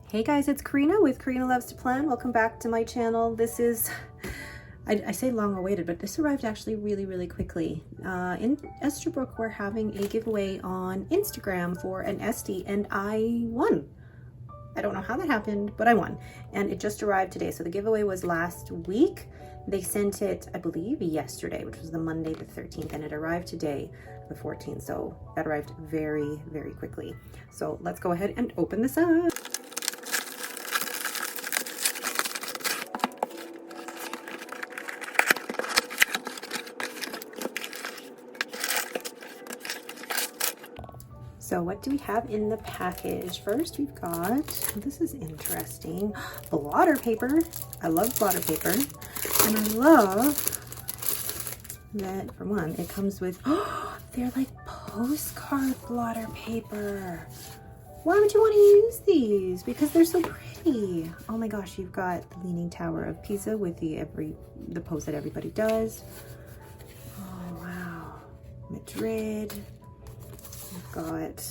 Hey guys, it's Karina with Karina Loves to Plan. Welcome back to my channel. This is, I say long awaited, but this arrived actually really quickly. In Esterbrook, we're having a giveaway on Instagram for an Estie, and I won. I don't know how that happened, but I won. And it just arrived today. So the giveaway was last week. They sent it, I believe, yesterday, which was the Monday the 13th, and it arrived today, the 14th. So that arrived very quickly. So let's go ahead and open this up. So what do we have in the package? First, we've got, this is interesting, blotter paper. I love blotter paper. And I love that, for one, it comes with, oh, they're like postcard blotter paper. Why would you want to use these? Because they're so pretty. Oh my gosh, you've got the Leaning Tower of Pisa with the pose that everybody does. Oh wow, Madrid. We've got,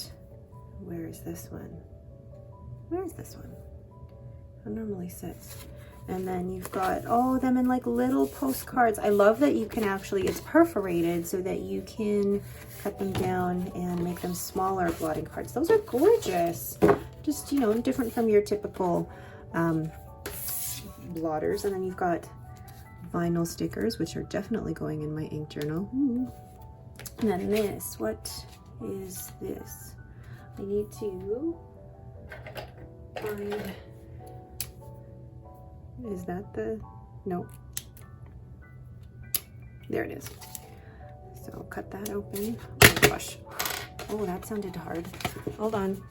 where is this one? Where is this one? It normally sits. And then you've got all of them in like little postcards. I love that you can actually, it's perforated so that you can cut them down and make them smaller blotting cards. Those are gorgeous. Just, you know, different from your typical blotters. And then you've got vinyl stickers, which are definitely going in my ink journal. Ooh. And then this, what is this? I need to find, is that the, no, there it is. So cut that open. Oh gosh, oh that sounded hard. Hold on,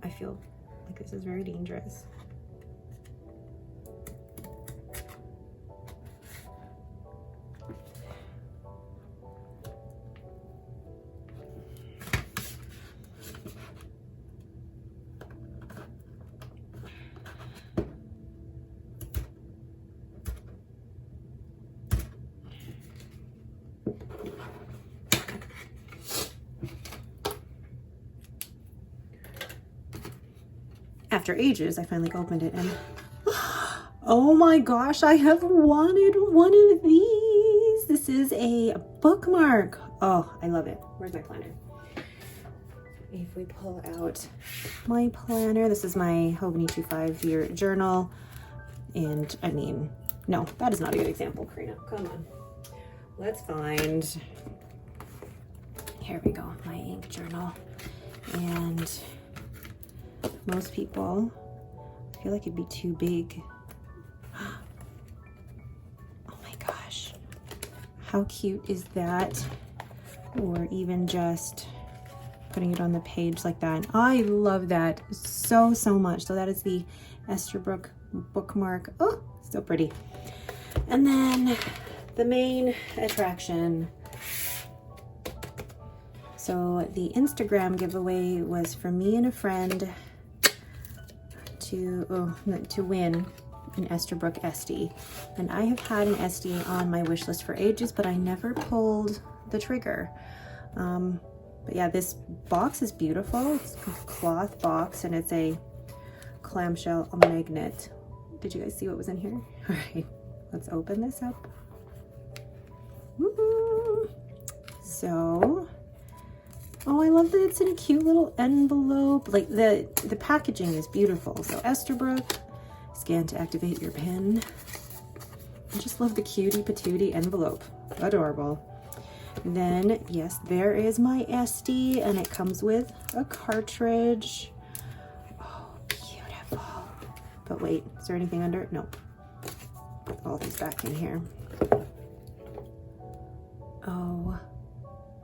I feel like this is very dangerous. After ages, I finally opened it and oh my gosh, I have wanted one of these. This is a bookmark. Oh, I love it. Where's my planner? If we pull out my planner, this is my Hogany 25-year journal. And I mean, no, that is not a good example, Karina. Come on. Let's find, here we go, my ink journal. And most people, I feel like it'd be too big. Oh my gosh, how cute is that? Or even just putting it on the page like that. I love that so much. So that is the Esterbrook bookmark. Oh, so pretty. And then the main attraction. So the Instagram giveaway was for me and a friend to win an Esterbrook Estie. And I have had an Estie on my wish list for ages, but I never pulled the trigger. But yeah, this box is beautiful. It's a cloth box and it's a clamshell magnet. Did you guys see what was in here? All right, let's open this up. Woo-hoo. So, oh, I love that it's in a cute little envelope. Like the packaging is beautiful. So Esterbrook, scan to activate your pen. I just love the cutie patootie envelope. Adorable. Then, yes, there is my Estie, and it comes with a cartridge. Oh, beautiful. But wait, is there anything under it? Nope. Put all these back in here. Oh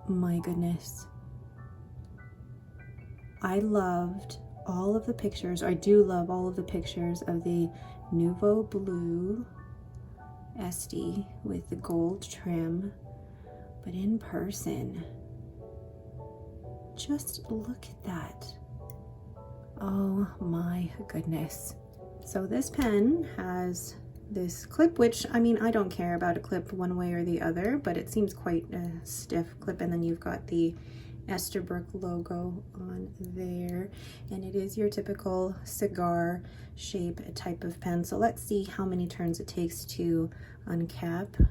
my goodness. I loved all of the pictures, or I do love all of the pictures of the Nouveau Bleu Estie with the gold trim. But in person, just look at that. Oh my goodness. So this pen has this clip, which, I mean, I don't care about a clip one way or the other, but it seems quite a stiff clip. And then you've got the Esterbrook logo on there, and it is your typical cigar shape type of pen. So let's see how many turns it takes to uncap.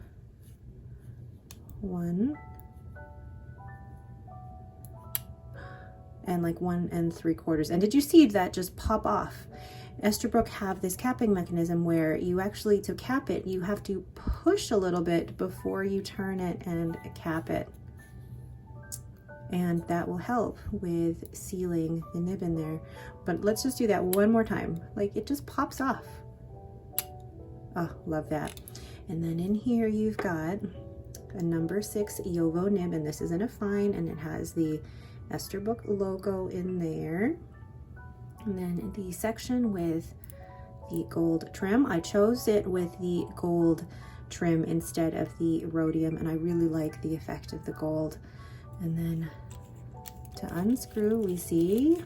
1 and like 1 3/4. And did you see that just pop off? Esterbrook have this capping mechanism where you actually, to cap it, you have to push a little bit before you turn it and cap it. And that will help with sealing the nib in there. But let's just do that one more time. Like, it just pops off. Oh, love that. And then in here you've got a number 6 Nouveau nib, and this is in a fine, and it has the Esterbrook logo in there. And then the section with the gold trim, I chose it with the gold trim instead of the rhodium, and I really like the effect of the gold. And then to unscrew, we see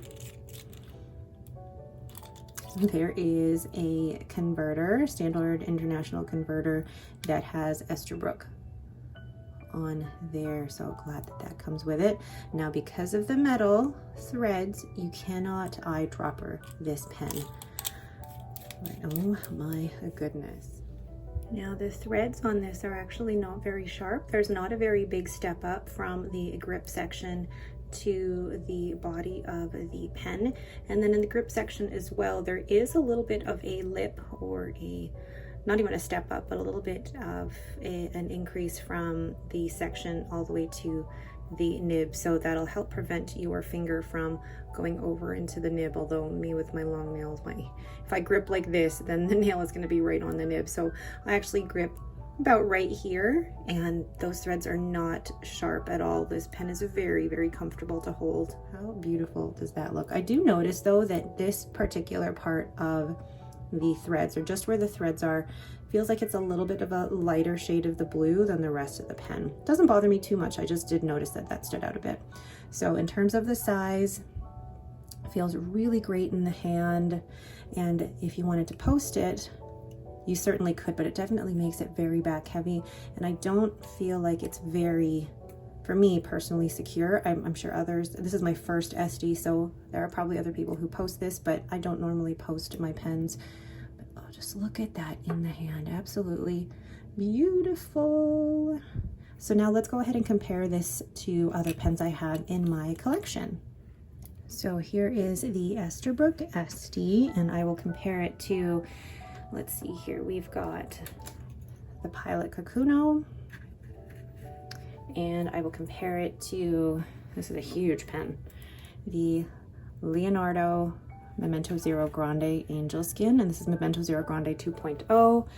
there is a converter, standard international converter, that has Esterbrook on there. So glad that that comes with it. Now, because of the metal threads, you cannot eyedropper this pen. Oh my goodness. Now, the threads on this are actually not very sharp. There's not a very big step up from the grip section to the body of the pen. And then in the grip section as well, there is a little bit of a lip, or a, not even a step up, but a little bit of an increase from the section all the way to the nib. So that'll help prevent your finger from going over into the nib. Although me with my long nails, if I grip like this, then the nail is going to be right on the nib. So I actually grip about right here, and those threads are not sharp at all. This pen is very, very comfortable to hold. How beautiful does that look? I do notice though that this particular part of the threads, or just where the threads are, feels like it's a little bit of a lighter shade of the blue than the rest of the pen. Doesn't bother me too much. I just did notice that that stood out a bit. So in terms of the size, it feels really great in the hand. And if you wanted to post it, you certainly could, but it definitely makes it very back heavy. And I don't feel like it's very, for me personally, secure. I'm sure others, this is my first Estie, so there are probably other people who post this, but I don't normally post my pens. But oh, just look at that in the hand. Absolutely beautiful. So now let's go ahead and compare this to other pens I have in my collection. So here is the Esterbrook Estie, and I will compare it to, let's see here, we've got the Pilot Kakuno, and I will compare it to, this is a huge pen, the Leonardo Memento Zero Grande Angel Skin, and this is Memento Zero Grande 2.0,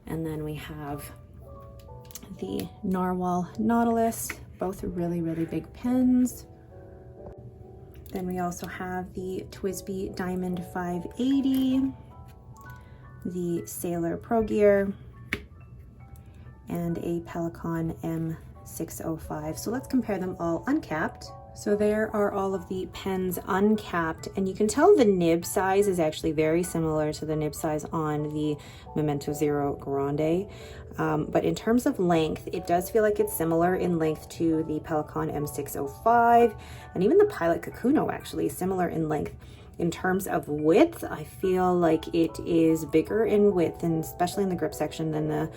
and then we have the Narwhal Nautilus, both really, really big pens. Then we also have the TWSBI Diamond 580, the Sailor Pro Gear, and a Pelican M605. So let's compare them all uncapped. So there are all of the pens uncapped, and you can tell the nib size is actually very similar to the nib size on the Memento Zero Grande. But in terms of length, it does feel like it's similar in length to the Pelican M605, and even the Pilot Kakuno actually is similar in length. In terms of width, I feel like it is bigger in width, and especially in the grip section, than the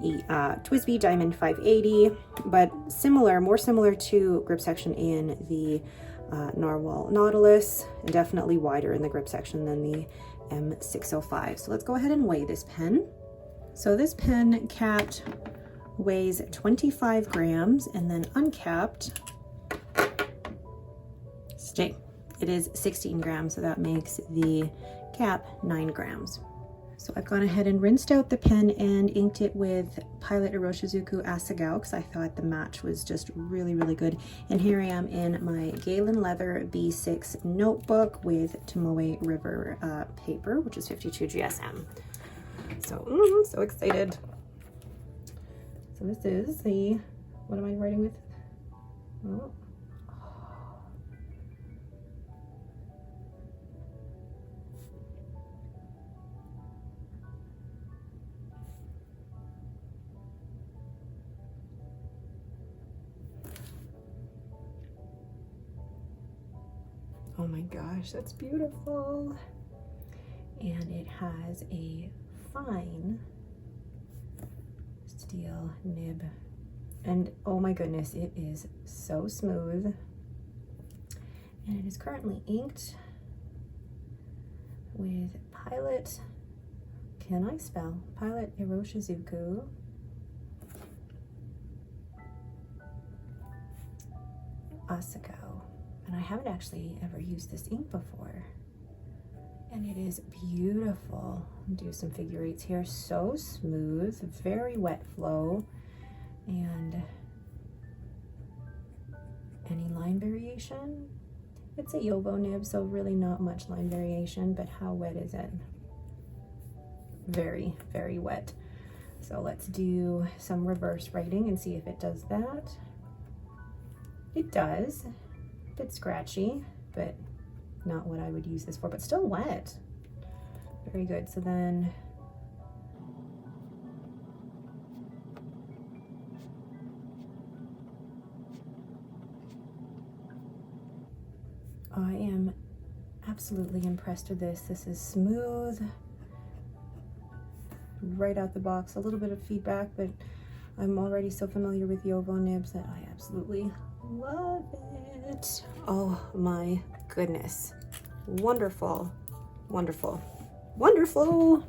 TWSBI Diamond 580, but similar, more similar to grip section in the Narwhal Nautilus, and definitely wider in the grip section than the M605. So let's go ahead and weigh this pen. So this pen capped weighs 25 grams, and then uncapped, stay, it is 16 grams, so that makes the cap 9 grams. So I've gone ahead and rinsed out the pen and inked it with Pilot Iroshizuku Asagao, because I thought the match was just really, really good. And here I am in my Galen Leather B6 notebook with Tomoe River paper, which is 52 GSM. So, so excited. So this is the, what am I writing with? Oh. Oh my gosh, that's beautiful. And it has a fine steel nib. And oh my goodness, it is so smooth. And it is currently inked with Pilot, can I spell? Pilot Iroshizuku. Asako. And I haven't actually ever used this ink before. And it is beautiful. Do some figure eights here. So smooth, very wet flow. And any line variation? It's a Yovo nib, so really not much line variation, but how wet is it? Very, very wet. So let's do some reverse writing and see if it does that. It does. A bit scratchy, but not what I would use this for, but still wet. Very good. So then I am absolutely impressed with this. This is smooth, right out the box. A little bit of feedback, but I'm already so familiar with Yovo nibs that I absolutely love it. Oh my goodness. Wonderful, wonderful, wonderful.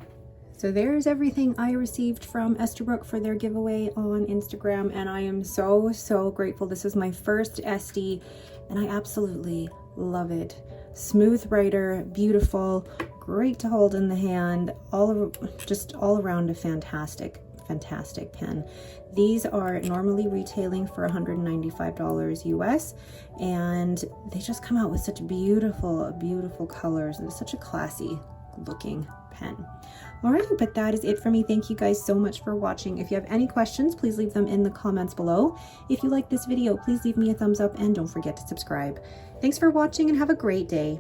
So there's everything I received from Esterbrook for their giveaway on Instagram, and I am so, so grateful. This is my first Estie, and I absolutely love it. Smooth writer, beautiful, great to hold in the hand, just all around a fantastic pen. These are normally retailing for $195 US, and they just come out with such beautiful, beautiful colors, and it's such a classy looking pen. All right, but that is it for me. Thank you guys so much for watching. If you have any questions, please leave them in the comments below. If you like this video, please leave me a thumbs up and don't forget to subscribe. Thanks for watching and have a great day.